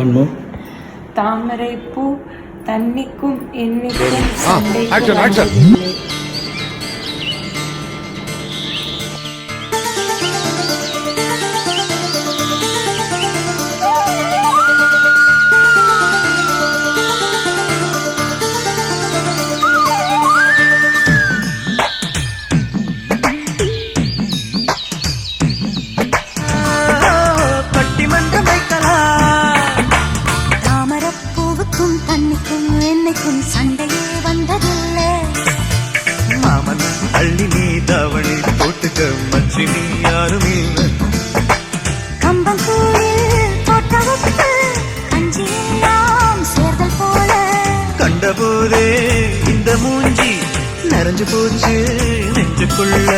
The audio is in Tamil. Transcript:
One more. தாமரை பூ தன்னிக்கும் என்னைக்கும் சண்டைக்கு action. வந்ததில்லை. பட்டிமன்றம் வைக்கலாம். தாமரப்பூவுக்கும் தண்ணிக்கும் என்னைக்கும் சண்டையே வந்ததில்லை. மாமன் அள்ளி நீ தாவணி போட்டுக்க மச்சி நீ யாரும் இல்லை. கம்பங்கூழில் தோட்டவுக்கு கஞ்சி எல்லாம் சேர்தல் போல கண்டபோதே இந்த மூஞ்சி நிறைஞ்சு போச்சு நெஞ்சுக்குள்ள.